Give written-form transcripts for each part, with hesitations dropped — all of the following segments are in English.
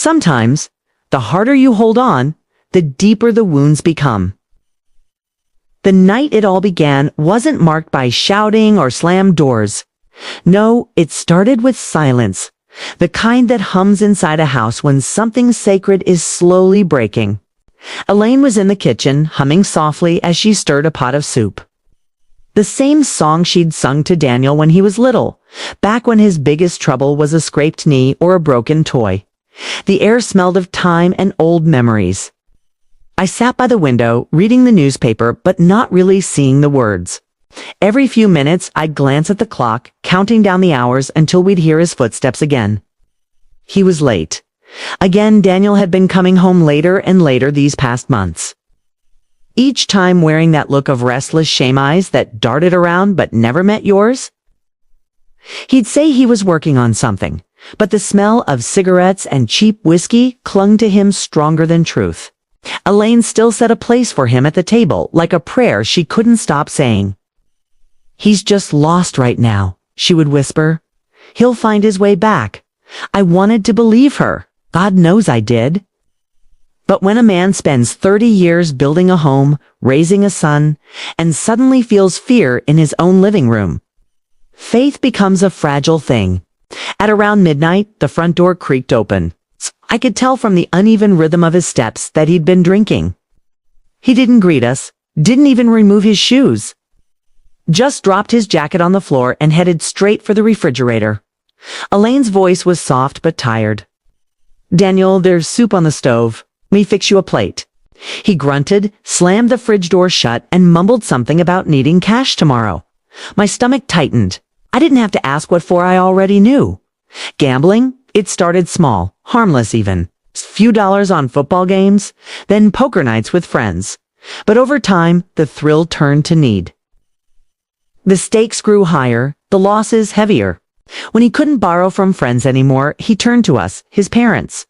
Sometimes, the harder you hold on, the deeper the wounds become. The night it all began wasn't marked by shouting or slammed doors. No, it started with silence, the kind that hums inside a house when something sacred is slowly breaking. Elaine was in the kitchen, humming softly as she stirred a pot of soup. The same song she'd sung to Daniel when he was little, back when his biggest trouble was a scraped knee or a broken toy. The air smelled of time and old memories. I sat by the window, reading the newspaper, but not really seeing the words. Every few minutes, I'd glance at the clock, counting down the hours until we'd hear his footsteps again. He was late. Again, Daniel had been coming home later and later these past months. Each time wearing that look of restless shame eyes that darted around but never met yours. He'd say he was working on something, but the smell of cigarettes and cheap whiskey clung to him stronger than truth. Elaine still set a place for him at the table, like a prayer she couldn't stop saying. "He's just lost right now," she would whisper. "He'll find his way back." I wanted to believe her. God knows I did. But when a man spends 30 years building a home, raising a son, and suddenly feels fear in his own living room, faith becomes a fragile thing. At around midnight, the front door creaked open. I could tell from the uneven rhythm of his steps that he'd been drinking. He didn't greet us, didn't even remove his shoes. Just dropped his jacket on the floor and headed straight for the refrigerator. Elaine's voice was soft but tired. "Daniel, there's soup on the stove. Let me fix you a plate." He grunted, slammed the fridge door shut, and mumbled something about needing cash tomorrow. My stomach tightened. I didn't have to ask what for, I already knew. Gambling? It started small, harmless even. Few dollars on football games, then poker nights with friends. But over time, the thrill turned to need. The stakes grew higher, the losses heavier. When he couldn't borrow from friends anymore, he turned to us, his parents.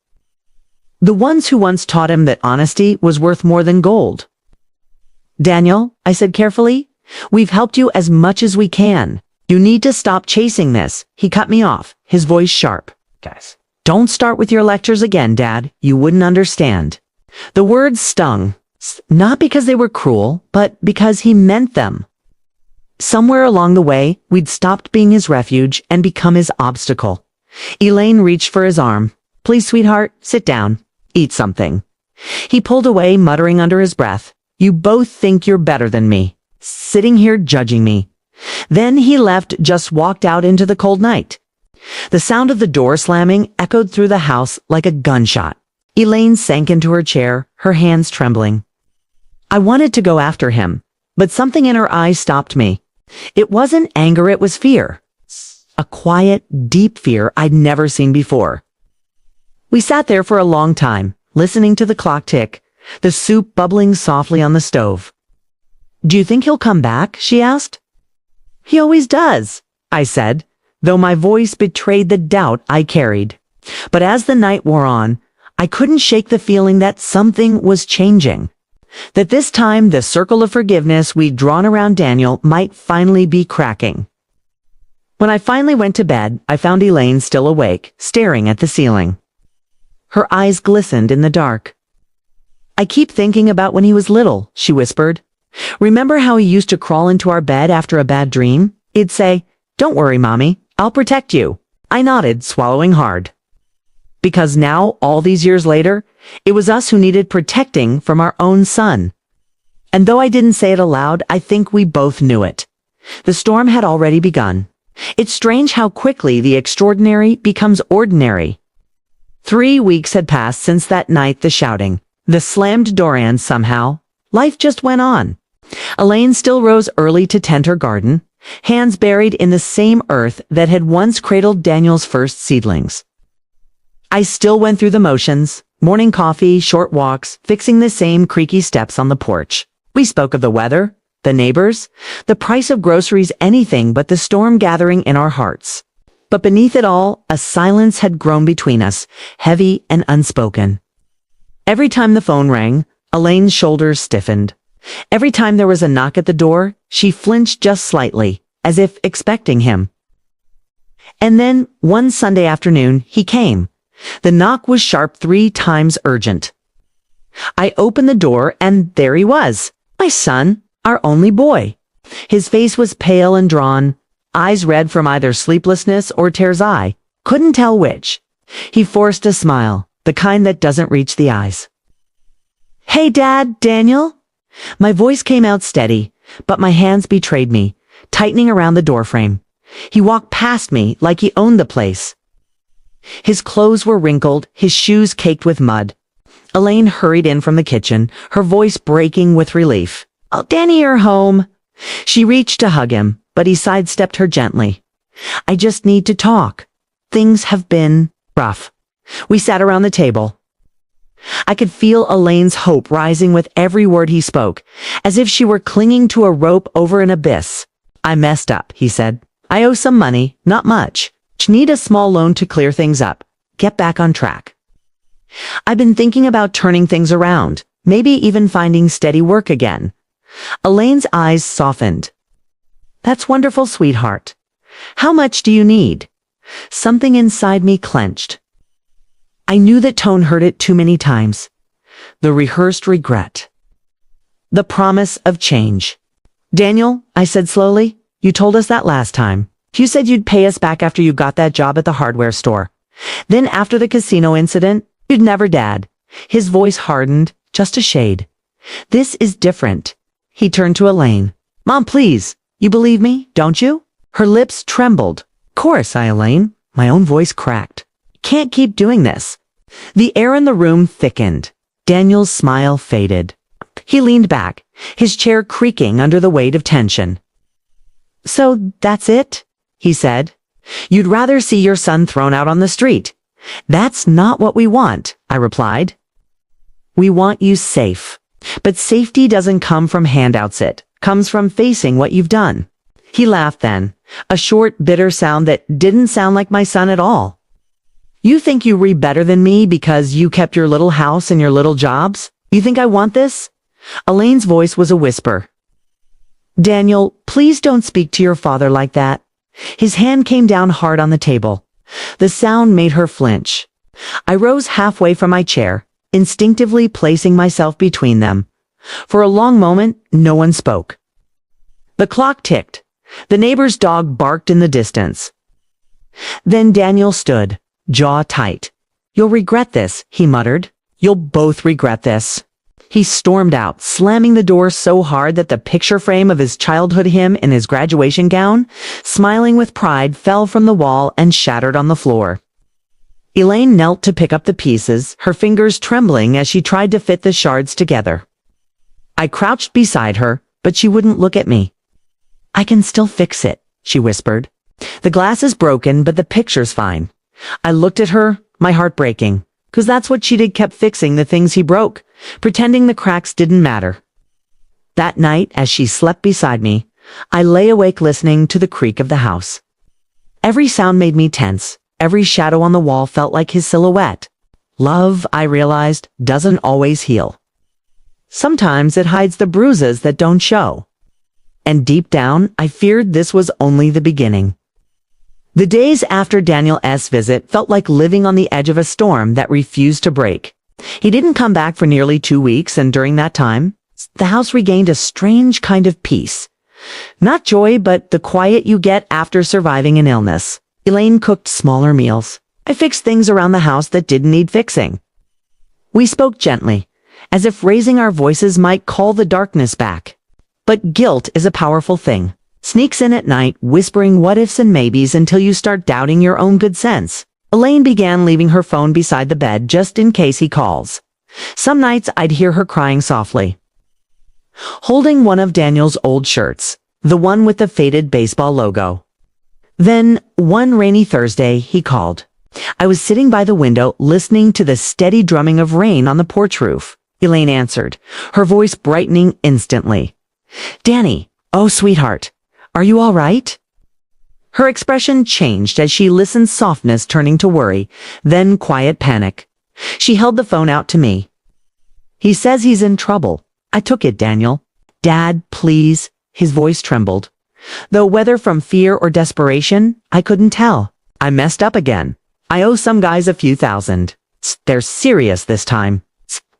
The ones who once taught him that honesty was worth more than gold. "Daniel," I said carefully, "we've helped you as much as we can. You need to stop chasing this." He cut me off, his voice sharp. "Guys, don't start with your lectures again, Dad. You wouldn't understand." The words stung, not because they were cruel, but because he meant them. Somewhere along the way, we'd stopped being his refuge and become his obstacle. Elaine reached for his arm. "Please, sweetheart, sit down. Eat something." He pulled away, muttering under his breath, "You both think you're better than me, sitting here judging me." Then he left, just walked out into the cold night. The sound of the door slamming echoed through the house like a gunshot. Elaine sank into her chair, her hands trembling. I wanted to go after him, but something in her eyes stopped me. It wasn't anger, it was fear. A quiet, deep fear I'd never seen before. We sat there for a long time, listening to the clock tick, the soup bubbling softly on the stove. "Do you think he'll come back?" she asked. "He always does," I said, though my voice betrayed the doubt I carried. But as the night wore on, I couldn't shake the feeling that something was changing. That this time the circle of forgiveness we'd drawn around Daniel might finally be cracking. When I finally went to bed, I found Elaine still awake, staring at the ceiling. Her eyes glistened in the dark. "I keep thinking about when he was little," she whispered. "Remember how he used to crawl into our bed after a bad dream? He'd say, 'Don't worry, Mommy, I'll protect you.'" I nodded, swallowing hard. Because now, all these years later, it was us who needed protecting from our own son. And though I didn't say it aloud, I think we both knew it. The storm had already begun. It's strange how quickly the extraordinary becomes ordinary. 3 weeks had passed since that night, the shouting, the slammed door, and somehow, life just went on. Elaine still rose early to tend her garden, hands buried in the same earth that had once cradled Daniel's first seedlings. I still went through the motions, morning coffee, short walks, fixing the same creaky steps on the porch. We spoke of the weather, the neighbors, the price of groceries, anything but the storm gathering in our hearts. But beneath it all, a silence had grown between us, heavy and unspoken. Every time the phone rang, Elaine's shoulders stiffened. Every time there was a knock at the door, she flinched just slightly, as if expecting him. And then, one Sunday afternoon, he came. The knock was sharp, 3 times urgent. I opened the door, and there he was, my son, our only boy. His face was pale and drawn, eyes red from either sleeplessness or tear's eye. Couldn't tell which. He forced a smile, the kind that doesn't reach the eyes. "Hey, Dad, Daniel?" My voice came out steady, but my hands betrayed me, tightening around the doorframe. He walked past me like he owned the place. His clothes were wrinkled, his shoes caked with mud. Elaine hurried in from the kitchen, her voice breaking with relief. "Oh, Danny, you're home." She reached to hug him, but he sidestepped her gently. "I just need to talk. Things have been rough." We sat around the table. I could feel Elaine's hope rising with every word he spoke, as if she were clinging to a rope over an abyss. "I messed up," he said. "I owe some money, not much. Need a small loan to clear things up. Get back on track. I've been thinking about turning things around, maybe even finding steady work again." Elaine's eyes softened. "That's wonderful, sweetheart. How much do you need?" Something inside me clenched. I knew that tone heard it too many times. The rehearsed regret. The promise of change. "Daniel," I said slowly, "you told us that last time. You said you'd pay us back after you got that job at the hardware store. Then after the casino incident, you'd never, Dad." His voice hardened, just a shade. "This is different." He turned to Elaine. "Mom, please, you believe me, don't you?" Her lips trembled. "Course, Elaine." My own voice cracked. "Can't keep doing this." The air in the room thickened. Daniel's smile faded. He leaned back, his chair creaking under the weight of tension. "So that's it?" he said. "You'd rather see your son thrown out on the street." "That's not what we want," I replied. "We want you safe. But safety doesn't come from handouts, it comes from facing what you've done." He laughed then, a short, bitter sound that didn't sound like my son at all. "You think you read better than me because you kept your little house and your little jobs? You think I want this?" Elaine's voice was a whisper. "Daniel, please don't speak to your father like that." His hand came down hard on the table. The sound made her flinch. I rose halfway from my chair, instinctively placing myself between them. For a long moment, no one spoke. The clock ticked. The neighbor's dog barked in the distance. Then Daniel stood, jaw tight. "You'll regret this," he muttered. "You'll both regret this." He stormed out, slamming the door so hard that the picture frame of his childhood him in his graduation gown, smiling with pride, fell from the wall and shattered on the floor. Elaine knelt to pick up the pieces, her fingers trembling as she tried to fit the shards together. I crouched beside her, but she wouldn't look at me. "I can still fix it," she whispered. "The glass is broken, but the picture's fine." I looked at her, my heart breaking, 'cause that's what she did, kept fixing the things he broke, pretending the cracks didn't matter. That night, as she slept beside me, I lay awake listening to the creak of the house. Every sound made me tense, every shadow on the wall felt like his silhouette. Love, I realized, doesn't always heal. Sometimes it hides the bruises that don't show. And deep down, I feared this was only the beginning. The days after Daniel's visit felt like living on the edge of a storm that refused to break. He didn't come back for nearly 2 weeks, and during that time, the house regained a strange kind of peace. Not joy, but the quiet you get after surviving an illness. Elaine cooked smaller meals. I fixed things around the house that didn't need fixing. We spoke gently, as if raising our voices might call the darkness back. But guilt is a powerful thing. Sneaks in at night, whispering what-ifs and maybes until you start doubting your own good sense. Elaine began leaving her phone beside the bed just in case he calls. Some nights I'd hear her crying softly, holding one of Daniel's old shirts, the one with the faded baseball logo. Then, one rainy Thursday, he called. I was sitting by the window, listening to the steady drumming of rain on the porch roof. Elaine answered, her voice brightening instantly. "Danny, oh sweetheart, are you all right?" Her expression changed as she listened, softness turning to worry, then quiet panic. She held the phone out to me. "He says he's in trouble." I took it, Daniel. "Dad, please." His voice trembled. Though whether from fear or desperation, I couldn't tell. "I messed up again. I owe some guys a few thousand. They're serious this time.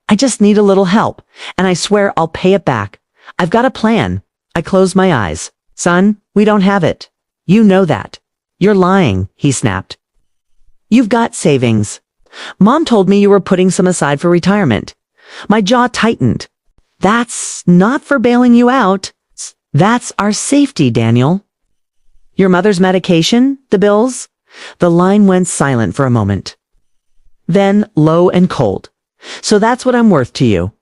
I just need a little help, and I swear I'll pay it back. I've got a plan. I closed my eyes. Son, we don't have it. You know that. You're lying, he snapped. You've got savings. Mom told me you were putting some aside for retirement. My jaw tightened. That's not for bailing you out. That's our safety, Daniel. Your mother's medication? The bills? The line went silent for a moment. Then low and cold. So that's what I'm worth to you.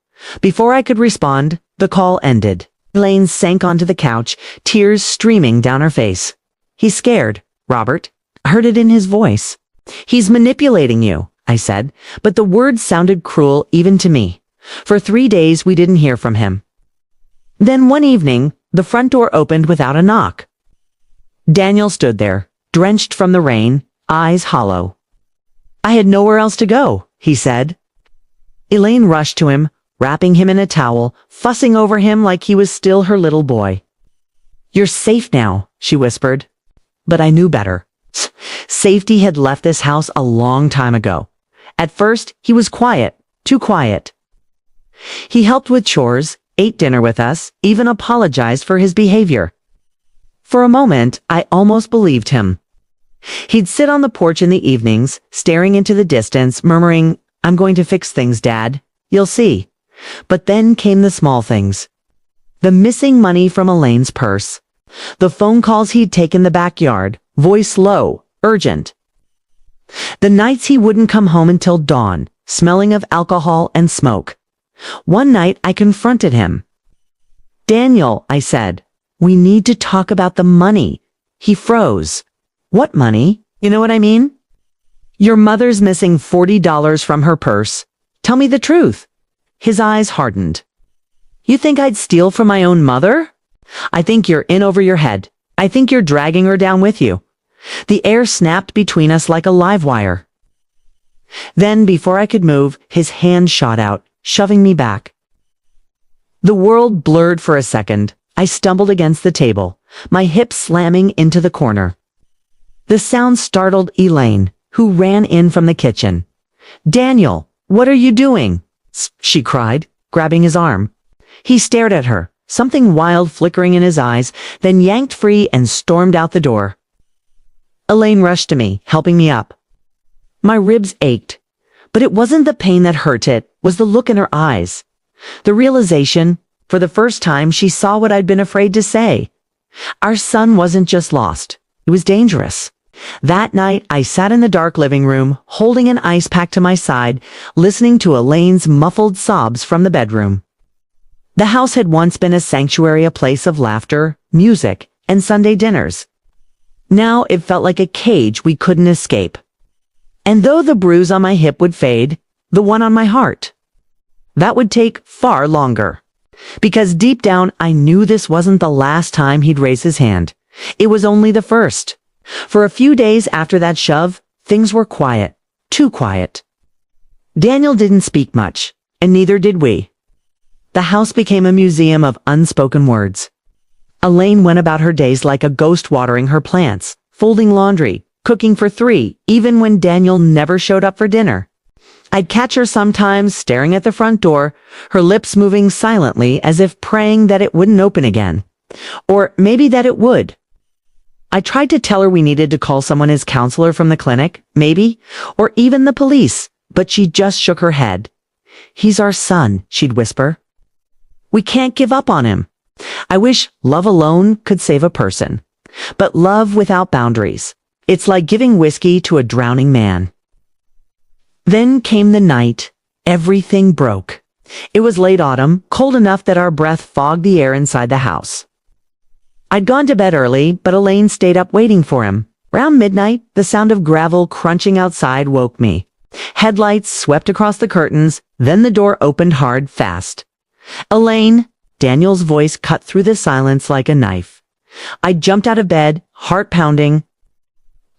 Before I could respond, the call ended. Elaine sank onto the couch, tears streaming down her face. He's scared, Robert. I heard it in his voice. He's manipulating you, I said, but the words sounded cruel even to me. For 3 days we didn't hear from him. Then one evening, the front door opened without a knock. Daniel stood there, drenched from the rain, eyes hollow. I had nowhere else to go, he said. Elaine rushed to him, wrapping him in a towel, fussing over him like he was still her little boy. You're safe now, she whispered. But I knew better. Safety had left this house a long time ago. At first, he was quiet, too quiet. He helped with chores, ate dinner with us, even apologized for his behavior. For a moment, I almost believed him. He'd sit on the porch in the evenings, staring into the distance, murmuring, I'm going to fix things, Dad. You'll see. But then came the small things. The missing money from Elaine's purse. The phone calls he'd take in the backyard, voice low, urgent. The nights he wouldn't come home until dawn, smelling of alcohol and smoke. One night I confronted him. Daniel, I said, we need to talk about the money. He froze. What money? You know what I mean? Your mother's missing $40 from her purse. Tell me the truth. His eyes hardened. You think I'd steal from my own mother? I think you're in over your head. I think you're dragging her down with you. The air snapped between us like a live wire. Then, before I could move, his hand shot out, shoving me back. The world blurred for a second. I stumbled against the table, my hips slamming into the corner. The sound startled Elaine, who ran in from the kitchen. Daniel, what are you doing? She cried, grabbing his arm. He stared at her, something wild flickering in his eyes, then yanked free and stormed out the door. Elaine rushed to me, helping me up. My ribs ached, but it wasn't the pain that hurt, it was the look in her eyes. The realization, for the first time, she saw what I'd been afraid to say. Our son wasn't just lost, he was dangerous. That night, I sat in the dark living room, holding an ice pack to my side, listening to Elaine's muffled sobs from the bedroom. The house had once been a sanctuary, a place of laughter, music, and Sunday dinners. Now it felt like a cage we couldn't escape. And though the bruise on my hip would fade, the one on my heart, that would take far longer. Because deep down, I knew this wasn't the last time he'd raise his hand. It was only the first. For a few days after that shove, things were quiet, too quiet. Daniel didn't speak much, and neither did we. The house became a museum of unspoken words. Elaine went about her days like a ghost, watering her plants, folding laundry, cooking for 3, even when Daniel never showed up for dinner. I'd catch her sometimes staring at the front door, her lips moving silently as if praying that it wouldn't open again. Or maybe that it would. I tried to tell her we needed to call someone as counselor from the clinic, maybe, or even the police, but she just shook her head. He's our son, she'd whisper. We can't give up on him. I wish love alone could save a person. But love without boundaries. It's like giving whiskey to a drowning man. Then came the night. Everything broke. It was late autumn, cold enough that our breath fogged the air inside the house. I'd gone to bed early, but Elaine stayed up waiting for him. Around midnight, the sound of gravel crunching outside woke me. Headlights swept across the curtains, then the door opened hard, fast. Elaine, Daniel's voice cut through the silence like a knife. I jumped out of bed, heart pounding.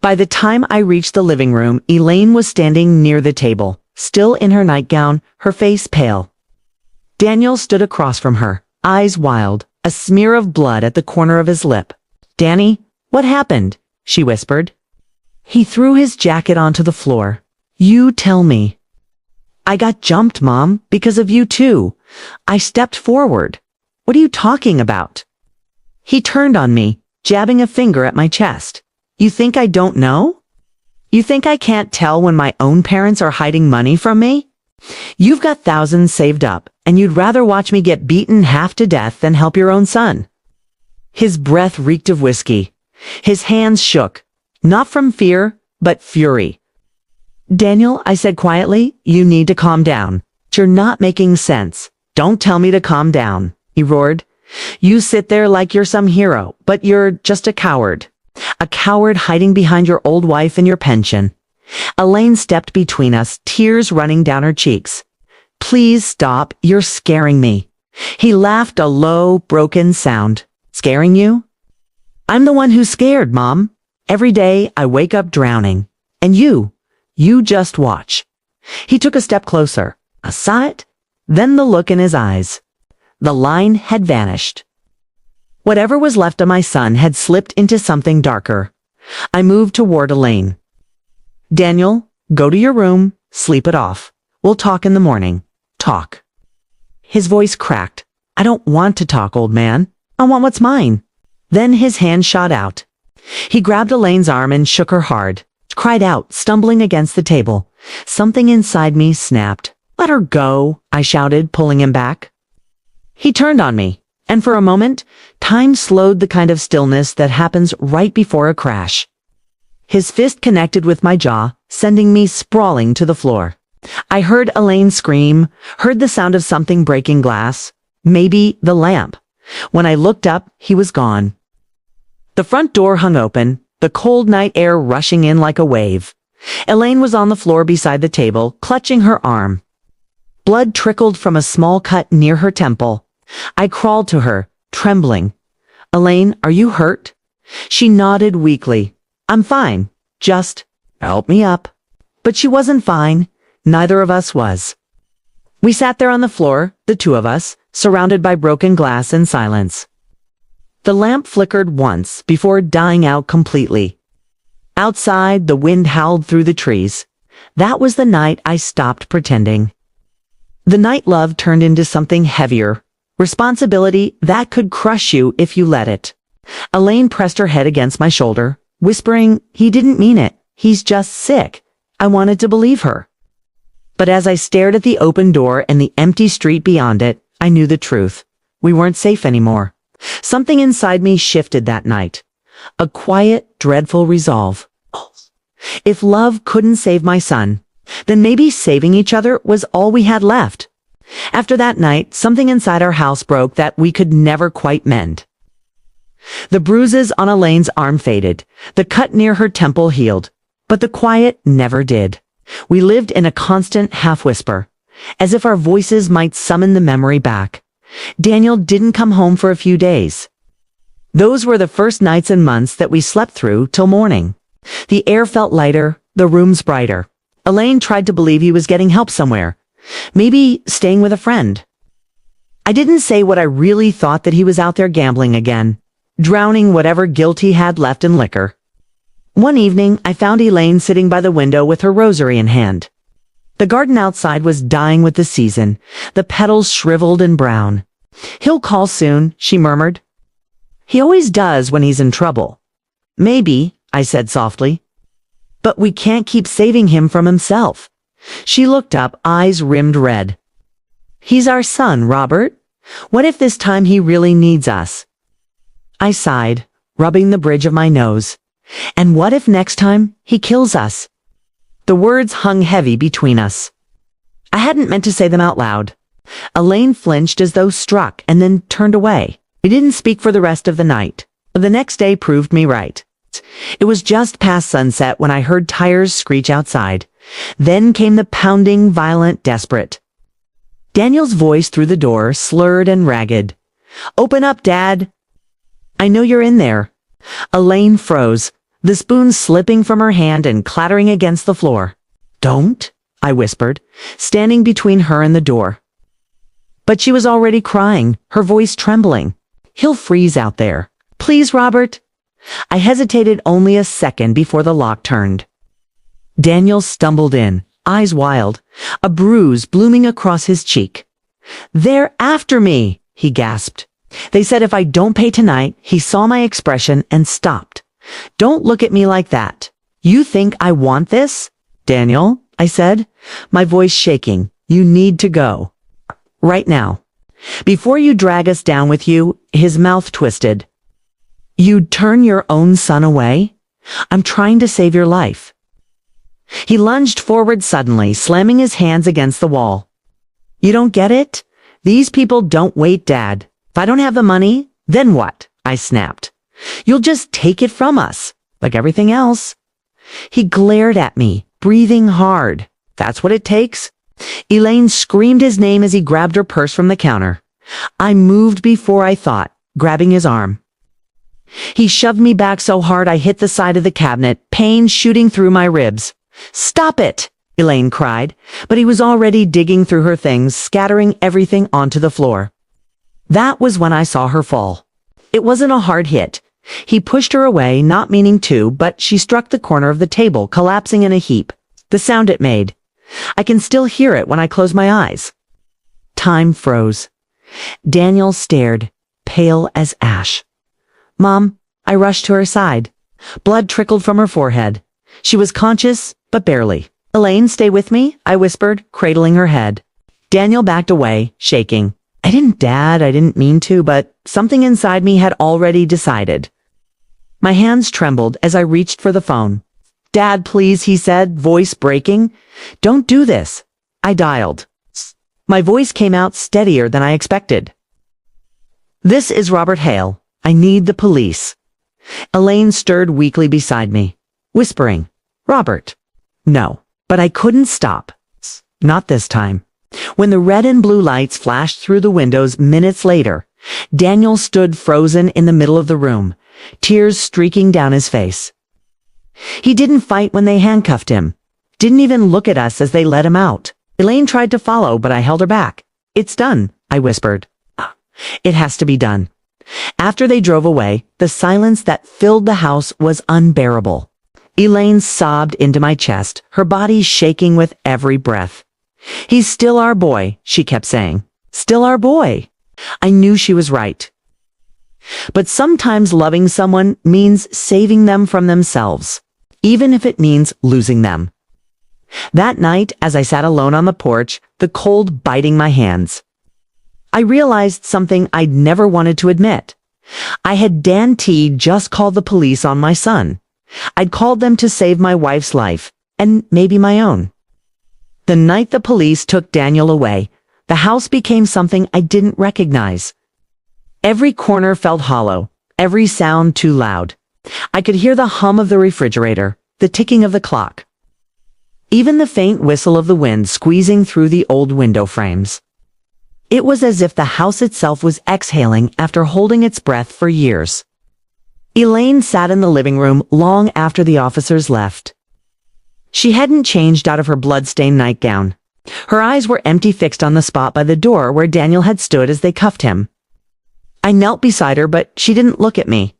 By the time I reached the living room, Elaine was standing near the table, still in her nightgown, her face pale. Daniel stood across from her, eyes wild, a smear of blood at the corner of his lip. Danny, what happened? She whispered. He threw his jacket onto the floor. You tell me. I got jumped, Mom, because of you too. I stepped forward. What are you talking about? He turned on me, jabbing a finger at my chest. You think I don't know? You think I can't tell when my own parents are hiding money from me? You've got thousands saved up, and you'd rather watch me get beaten half to death than help your own son. His breath reeked of whiskey. His hands shook, not from fear, but fury. Daniel, I said quietly, you need to calm down. You're not making sense. Don't tell me to calm down, he roared. You sit there like you're some hero, but you're just a coward. A coward hiding behind your old wife and your pension. Elaine stepped between us, tears running down her cheeks. Please stop, you're scaring me. He laughed a low, broken sound. Scaring you? I'm the one who's scared, Mom. Every day I wake up drowning. And you just watch. He took a step closer. I saw it, then the look in his eyes. The line had vanished. Whatever was left of my son had slipped into something darker. I moved toward Elaine. Daniel, go to your room, sleep it off. We'll talk in the morning. Talk. His voice cracked. I don't want to talk, old man. I want what's mine. Then his hand shot out. He grabbed Elaine's arm and shook her hard. Cried out, stumbling against the table. Something inside me snapped. Let her go, I shouted, pulling him back. He turned on me, and for a moment, time slowed the kind of stillness that happens right before a crash. His fist connected with my jaw, sending me sprawling to the floor. I heard Elaine scream, heard the sound of something breaking glass, maybe the lamp. When I looked up, he was gone. The front door hung open, the cold night air rushing in like a wave. Elaine was on the floor beside the table, clutching her arm. Blood trickled from a small cut near her temple. I crawled to her, trembling. Elaine, are you hurt? She nodded weakly. I'm fine. Just help me up. But she wasn't fine. Neither of us was. We sat there on the floor, the two of us, surrounded by broken glass and silence. The lamp flickered once before dying out completely. Outside, the wind howled through the trees. That was the night I stopped pretending. The night love turned into something heavier. Responsibility that could crush you if you let it. Elaine pressed her head against my shoulder, whispering, he didn't mean it. He's just sick. I wanted to believe her. But as I stared at the open door and the empty street beyond it, I knew the truth. We weren't safe anymore. Something inside me shifted that night. A quiet, dreadful resolve. If love couldn't save my son, then maybe saving each other was all we had left. After that night, something inside our house broke that we could never quite mend. The bruises on Elaine's arm faded. The cut near her temple healed. But the quiet never did. We lived in a constant half-whisper, as if our voices might summon the memory back. Daniel didn't come home for a few days. Those were the first nights and months that we slept through till morning. The air felt lighter, the rooms brighter. Elaine tried to believe he was getting help somewhere. Maybe staying with a friend. I didn't say what I really thought, that he was out there gambling again, drowning whatever guilt he had left in liquor. One evening, I found Elaine sitting by the window with her rosary in hand. The garden outside was dying with the season, the petals shriveled and brown. He'll call soon, she murmured. He always does when he's in trouble. Maybe, I said softly. But we can't keep saving him from himself. She looked up, eyes rimmed red. He's our son, Robert. What if this time he really needs us? I sighed, rubbing the bridge of my nose. And what if next time he kills us? The words hung heavy between us. I hadn't meant to say them out loud. Elaine flinched as though struck and then turned away. We didn't speak for the rest of the night. The next day proved me right. It was just past sunset when I heard tires screech outside. Then came the pounding, violent, desperate. Daniel's voice through the door, slurred and ragged. Open up, Dad. I know you're in there. Elaine froze, the spoon slipping from her hand and clattering against the floor. Don't, I whispered, standing between her and the door. But she was already crying, her voice trembling. He'll freeze out there. Please, Robert. I hesitated only a second before the lock turned. Daniel stumbled in, eyes wild, a bruise blooming across his cheek. "They're after me," he gasped. "They said if I don't pay tonight." He saw my expression and stopped. "Don't look at me like that. You think I want this?" "Daniel," I said, my voice shaking, "you need to go. Right now. Before you drag us down with you." His mouth twisted. "You'd turn your own son away? I'm trying to save your life." He lunged forward suddenly, slamming his hands against the wall. "You don't get it? These people don't wait, Dad. If I don't have the money, then what?" I snapped. "You'll just take it from us, like everything else." He glared at me, breathing hard. "That's what it takes?" Elaine screamed his name as he grabbed her purse from the counter. I moved before I thought, grabbing his arm. He shoved me back so hard I hit the side of the cabinet, pain shooting through my ribs. "Stop it!" Elaine cried, but he was already digging through her things, scattering everything onto the floor. That was when I saw her fall. It wasn't a hard hit. He pushed her away, not meaning to, but she struck the corner of the table, collapsing in a heap. The sound it made. I can still hear it when I close my eyes. Time froze. Daniel stared, pale as ash. "Mom," I rushed to her side. Blood trickled from her forehead. She was conscious, but barely. "Elaine, stay with me," I whispered, cradling her head. Daniel backed away, shaking. I didn't mean to, but something inside me had already decided. My hands trembled as I reached for the phone. "Dad, please," he said, voice breaking. "Don't do this." I dialed. My voice came out steadier than I expected. "This is Robert Hale. I need the police." Elaine stirred weakly beside me, whispering, "Robert." No, but I couldn't stop. Not this time. When the red and blue lights flashed through the windows minutes later, Daniel stood frozen in the middle of the room, tears streaking down his face. He didn't fight when they handcuffed him, didn't even look at us as they let him out. Elaine tried to follow, but I held her back. "It's done," I whispered. "It has to be done." After they drove away, the silence that filled the house was unbearable. Elaine sobbed into my chest, her body shaking with every breath. "He's still our boy," she kept saying. "Still our boy." I knew she was right. But sometimes loving someone means saving them from themselves, even if it means losing them. That night, as I sat alone on the porch, the cold biting my hands, I realized something I'd never wanted to admit. I had just called the police on my son. I'd called them to save my wife's life, and maybe my own. The night the police took Daniel away, the house became something I didn't recognize. Every corner felt hollow, every sound too loud. I could hear the hum of the refrigerator, the ticking of the clock, even the faint whistle of the wind squeezing through the old window frames. It was as if the house itself was exhaling after holding its breath for years. Elaine sat in the living room long after the officers left. She hadn't changed out of her blood-stained nightgown. Her eyes were empty, fixed on the spot by the door where Daniel had stood as they cuffed him. I knelt beside her, but she didn't look at me.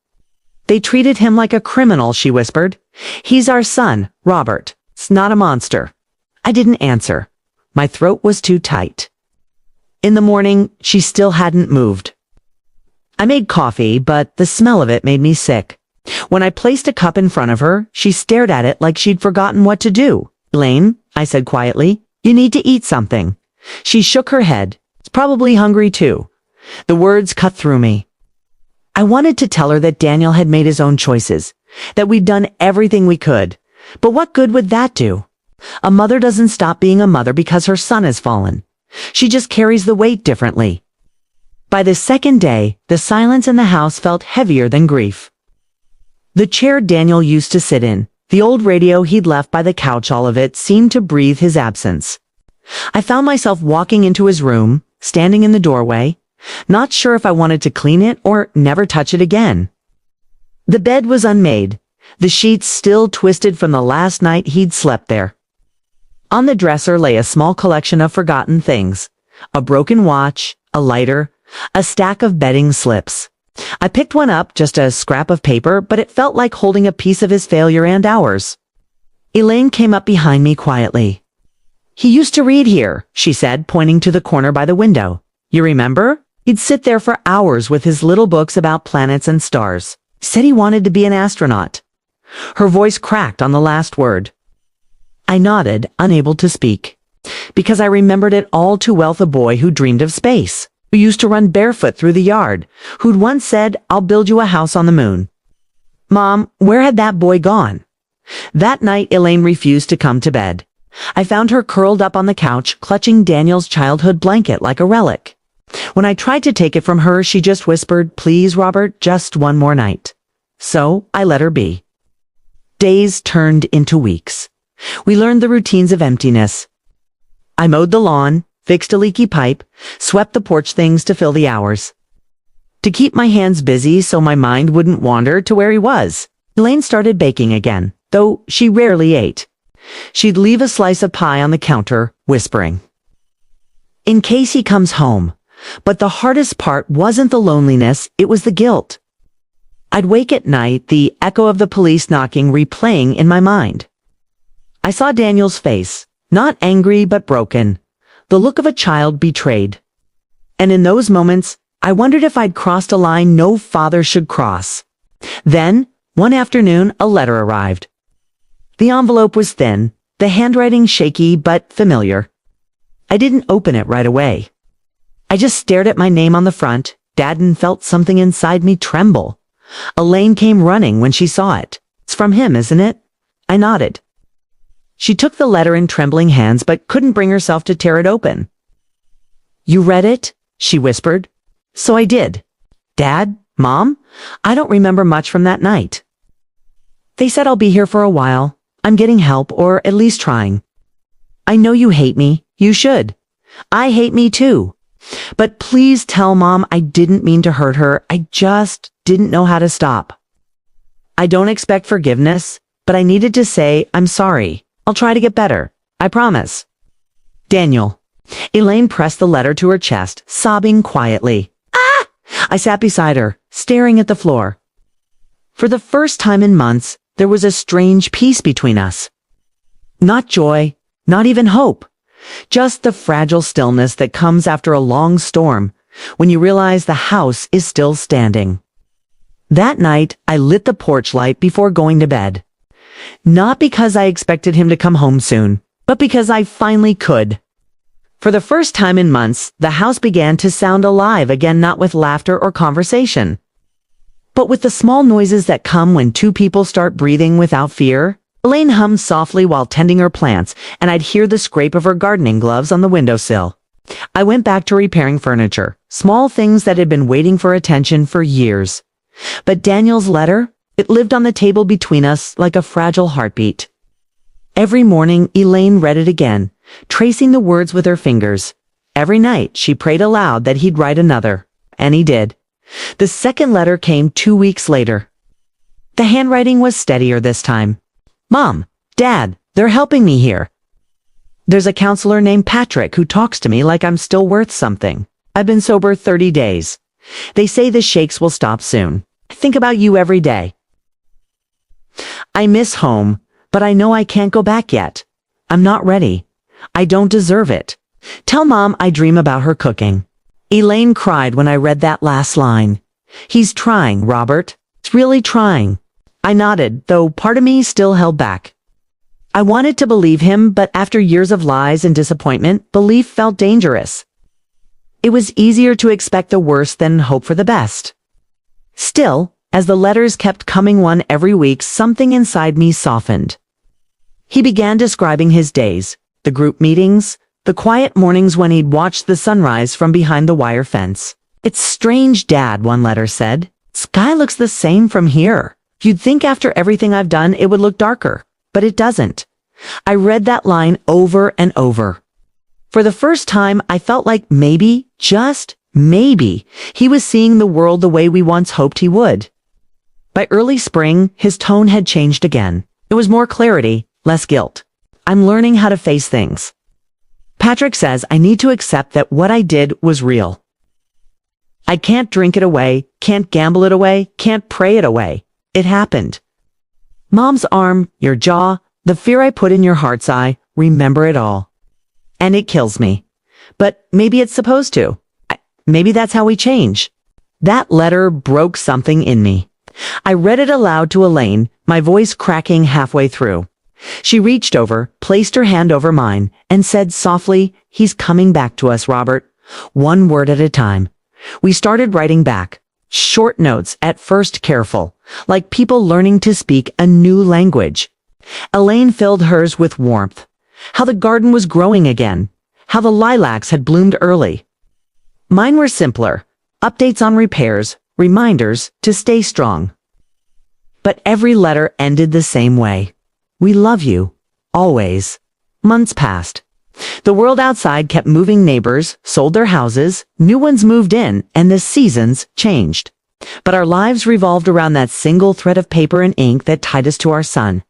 "They treated him like a criminal," she whispered. "He's our son, Robert. It's not a monster." I didn't answer. My throat was too tight. In the morning, she still hadn't moved. I made coffee, but the smell of it made me sick. When I placed a cup in front of her, she stared at it like she'd forgotten what to do. "Elaine," I said quietly, "you need to eat something." She shook her head. "It's probably hungry too." The words cut through me. I wanted to tell her that Daniel had made his own choices, that we'd done everything we could. But what good would that do? A mother doesn't stop being a mother because her son has fallen. She just carries the weight differently. By the second day, the silence in the house felt heavier than grief. The chair Daniel used to sit in, the old radio he'd left by the couch, all of it seemed to breathe his absence. I found myself walking into his room, standing in the doorway, not sure if I wanted to clean it or never touch it again. The bed was unmade, the sheets still twisted from the last night he'd slept there. On the dresser lay a small collection of forgotten things, a broken watch, a lighter, a stack of bedding slips. I picked one up, just a scrap of paper, but it felt like holding a piece of his failure and ours. Elaine came up behind me quietly. "He used to read here," she said, pointing to the corner by the window. "You remember? He'd sit there for hours with his little books about planets and stars. Said he wanted to be an astronaut." Her voice cracked on the last word. I nodded, unable to speak, because I remembered it all too well. The boy who dreamed of space, who used to run barefoot through the yard, who'd once said, "I'll build you a house on the moon." Mom, where had that boy gone? That night, Elaine refused to come to bed. I found her curled up on the couch, clutching Daniel's childhood blanket like a relic. When I tried to take it from her, she just whispered, "Please, Robert, just one more night." So I let her be. Days turned into weeks. We learned the routines of emptiness. I mowed the lawn, fixed a leaky pipe, swept the porch things to fill the hours. To keep my hands busy so my mind wouldn't wander to where he was, Elaine started baking again, though she rarely ate. She'd leave a slice of pie on the counter, whispering, "In case he comes home." But the hardest part wasn't the loneliness, it was the guilt. I'd wake at night, the echo of the police knocking replaying in my mind. I saw Daniel's face, not angry but broken, the look of a child betrayed. And in those moments, I wondered if I'd crossed a line no father should cross. Then, one afternoon, a letter arrived. The envelope was thin, the handwriting shaky but familiar. I didn't open it right away. I just stared at my name on the front, Dad, and felt something inside me tremble. Elaine came running when she saw it. "It's from him, isn't it?" I nodded. She took the letter in trembling hands but couldn't bring herself to tear it open. "You read it?" she whispered. So I did. "Dad? Mom? I don't remember much from that night. They said I'll be here for a while. I'm getting help, or at least trying. I know you hate me. You should. I hate me too. But please tell Mom I didn't mean to hurt her. I just didn't know how to stop. I don't expect forgiveness, but I needed to say I'm sorry. I'll try to get better. I promise. Daniel." Elaine pressed the letter to her chest, sobbing quietly. "Ah!" I sat beside her, staring at the floor. For the first time in months, there was a strange peace between us. Not joy, not even hope. Just the fragile stillness that comes after a long storm, when you realize the house is still standing. That night, I lit the porch light before going to bed. Not because I expected him to come home soon, but because I finally could. For the first time in months, the house began to sound alive again, not with laughter or conversation, but with the small noises that come when two people start breathing without fear. Elaine hummed softly while tending her plants, and I'd hear the scrape of her gardening gloves on the windowsill. I went back to repairing furniture, small things that had been waiting for attention for years. But Daniel's letter, it lived on the table between us like a fragile heartbeat. Every morning, Elaine read it again, tracing the words with her fingers. Every night, she prayed aloud that he'd write another, and he did. The second letter came 2 weeks later. The handwriting was steadier this time. "Mom, Dad, they're helping me here. There's a counselor named Patrick who talks to me like I'm still worth something. I've been sober 30 days. They say the shakes will stop soon. I think about you every day. I miss home, but I know I can't go back yet. I'm not ready. I don't deserve it. Tell Mom I dream about her cooking." Elaine cried when I read that last line. "He's trying, Robert. He's really trying." I nodded, though part of me still held back. I wanted to believe him, but after years of lies and disappointment, belief felt dangerous. It was easier to expect the worst than hope for the best. Still, as the letters kept coming one every week, something inside me softened. He began describing his days, the group meetings, the quiet mornings when he'd watched the sunrise from behind the wire fence. "It's strange, Dad," one letter said. "Sky looks the same from here. You'd think after everything I've done it would look darker, but it doesn't." I read that line over and over. For the first time, I felt like maybe, just maybe, he was seeing the world the way we once hoped he would. By early spring, his tone had changed again. It was more clarity, less guilt. "I'm learning how to face things. Patrick says I need to accept that what I did was real. I can't drink it away, can't gamble it away, can't pray it away. It happened. Mom's arm, your jaw, the fear I put in your heart's eye, remember it all. And it kills me. But maybe it's supposed to. Maybe that's how we change. That letter broke something in me. I read it aloud to Elaine, my voice cracking halfway through. She reached over, placed her hand over mine, and said softly, "He's coming back to us, Robert. One word at a time." We started writing back. Short notes, at first careful, like people learning to speak a new language. Elaine filled hers with warmth. How the garden was growing again. How the lilacs had bloomed early. Mine were simpler. Updates on repairs, reminders to stay strong. But every letter ended the same way. We love you. Always. Months passed. The world outside kept moving. Neighbors sold their houses, new ones moved in, and the seasons changed. But our lives revolved around that single thread of paper and ink that tied us to our son.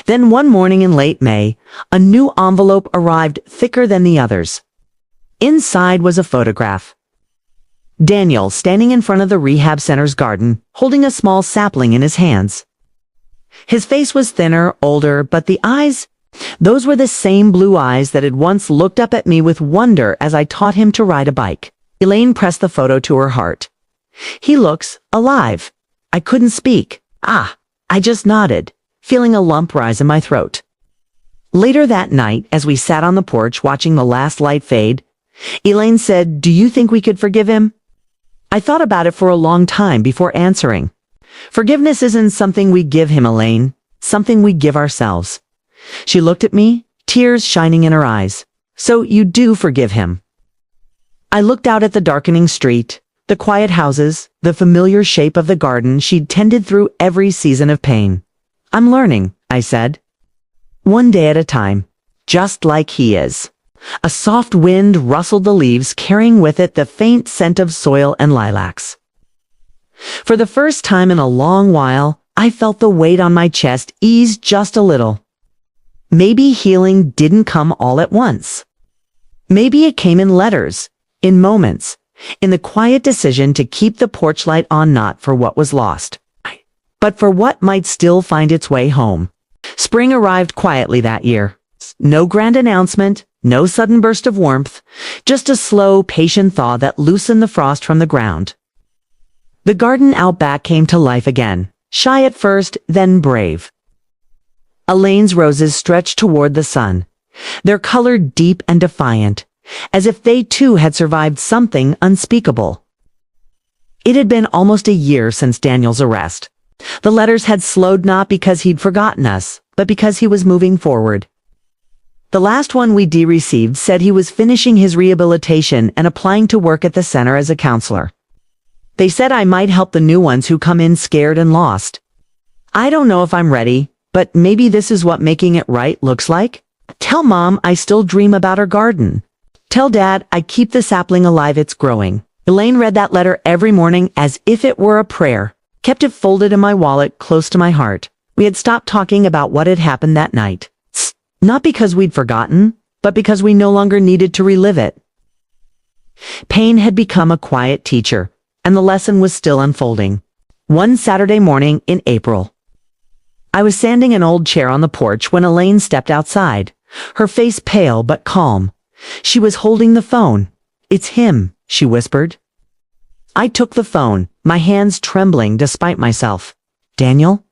Then one morning in late May, a new envelope arrived thicker than the others. Inside was a photograph. Daniel standing in front of the rehab center's garden, holding a small sapling in his hands. His face was thinner, older, but the eyes, those were the same blue eyes that had once looked up at me with wonder as I taught him to ride a bike. Elaine pressed the photo to her heart. "He looks alive." I couldn't speak. I just nodded, feeling a lump rise in my throat. Later that night, as we sat on the porch watching the last light fade, Elaine said, "Do you think we could forgive him?" I thought about it for a long time before answering. Forgiveness isn't something we give him, Elaine. Something we give ourselves. She looked at me, tears shining in her eyes. "So you do forgive him?" I looked out at the darkening street, the quiet houses, the familiar shape of the garden she'd tended through every season of pain. "I'm learning," I said. "One day at a time, just like he is." A soft wind rustled the leaves, carrying with it the faint scent of soil and lilacs. For the first time in a long while, I felt the weight on my chest ease just a little. Maybe healing didn't come all at once. Maybe it came in letters, in moments, in the quiet decision to keep the porch light on, not for what was lost, but for what might still find its way home. Spring arrived quietly that year. No grand announcement, no sudden burst of warmth, just a slow, patient thaw that loosened the frost from the ground. The garden out back came to life again, shy at first, then brave. Elaine's roses stretched toward the sun, their color deep and defiant, as if they too had survived something unspeakable. It had been almost a year since Daniel's arrest. The letters had slowed not because he'd forgotten us, but because he was moving forward. The last one we received said he was finishing his rehabilitation and applying to work at the center as a counselor. They said I might help the new ones who come in scared and lost. I don't know if I'm ready, but maybe this is what making it right looks like. Tell Mom I still dream about her garden. Tell Dad I keep the sapling alive, it's growing. Elaine read that letter every morning as if it were a prayer, kept it folded in my wallet close to my heart. We had stopped talking about what had happened that night. Not because we'd forgotten, but because we no longer needed to relive it. Pain had become a quiet teacher, and the lesson was still unfolding. One Saturday morning in April, I was sanding an old chair on the porch when Elaine stepped outside, her face pale but calm. She was holding the phone. "It's him," she whispered. I took the phone, my hands trembling despite myself. "Daniel?"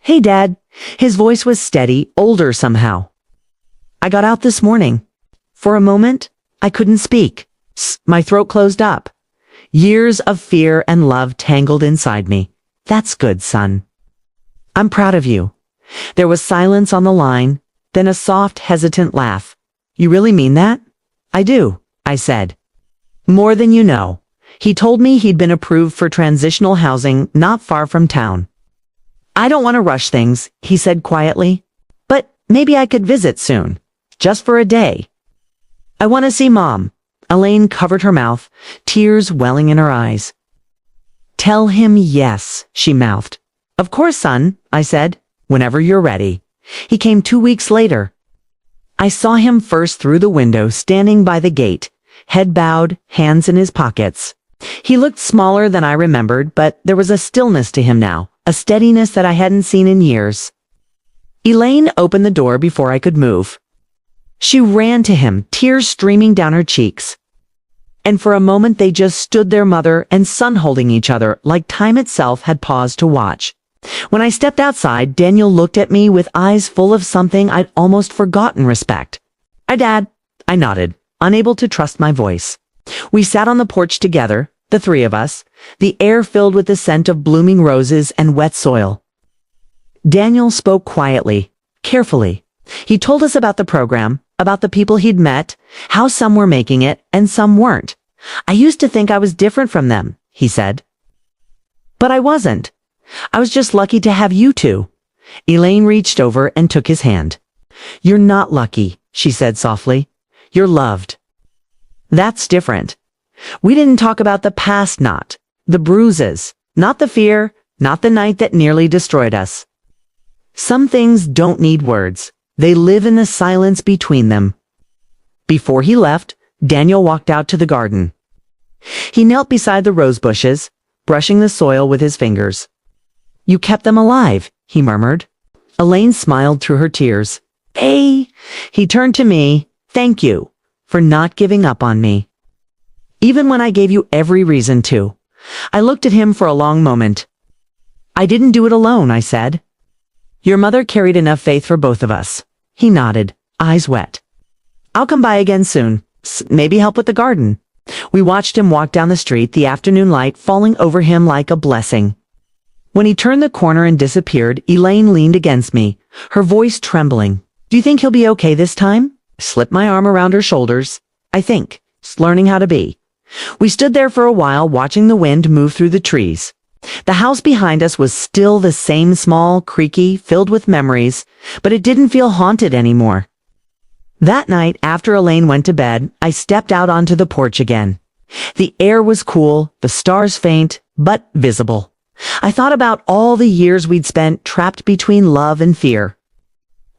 "Hey, Dad." His voice was steady, older somehow. "I got out this morning." For a moment, I couldn't speak. My throat closed up. Years of fear and love tangled inside me. "That's good, son. I'm proud of you." There was silence on the line, then a soft, hesitant laugh. "You really mean that?" "I do," I said. "More than you know." He told me he'd been approved for transitional housing not far from town. "I don't want to rush things," he said quietly, "but maybe I could visit soon, just for a day." "I want to see Mom." Elaine covered her mouth, tears welling in her eyes. "Tell him yes," she mouthed. "Of course, son," I said, "whenever you're ready." He came 2 weeks later. I saw him first through the window, standing by the gate, head bowed, hands in his pockets. He looked smaller than I remembered, but there was a stillness to him now, a steadiness that I hadn't seen in years. Elaine opened the door before I could move. She ran to him, tears streaming down her cheeks. And for a moment they just stood there, mother and son holding each other, like time itself had paused to watch. When I stepped outside, Daniel looked at me with eyes full of something I'd almost forgotten: respect. "Hi, Dad." I nodded, unable to trust my voice. We sat on the porch together, the three of us, the air filled with the scent of blooming roses and wet soil. Daniel spoke quietly, carefully. He told us about the program, about the people he'd met, how some were making it and some weren't. "I used to think I was different from them," he said. "But I wasn't. I was just lucky to have you two." Elaine reached over and took his hand. "You're not lucky," she said softly. "You're loved. That's different." We didn't talk about the past, not the bruises, not the fear, not the night that nearly destroyed us. Some things don't need words. They live in the silence between them. Before he left, Daniel walked out to the garden. He knelt beside the rose bushes, brushing the soil with his fingers. "You kept them alive," he murmured. Elaine smiled through her tears. "Hey," he turned to me, "thank you for not giving up on me. Even when I gave you every reason to." I looked at him for a long moment. "I didn't do it alone," I said. "Your mother carried enough faith for both of us." He nodded, eyes wet. "I'll come by again soon. Maybe help with the garden." We watched him walk down the street, the afternoon light falling over him like a blessing. When he turned the corner and disappeared, Elaine leaned against me, her voice trembling. "Do you think he'll be okay this time?" I slipped my arm around her shoulders. "I think. Just learning how to be." We stood there for a while, watching the wind move through the trees. The house behind us was still the same, small, creaky, filled with memories, but it didn't feel haunted anymore. That night, after Elaine went to bed, I stepped out onto the porch again. The air was cool, the stars faint, but visible. I thought about all the years we'd spent trapped between love and fear,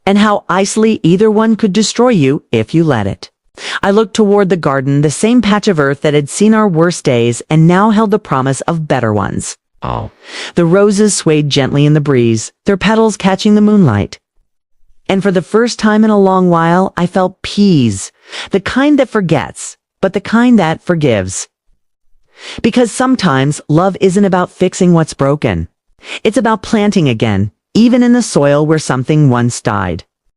and how easily either one could destroy you if you let it. I looked toward the garden, the same patch of earth that had seen our worst days and now held the promise of better ones. Oh. The roses swayed gently in the breeze, their petals catching the moonlight. And for the first time in a long while, I felt peace, the kind that forgets, but the kind that forgives. Because sometimes love isn't about fixing what's broken. It's about planting again, even in the soil where something once died.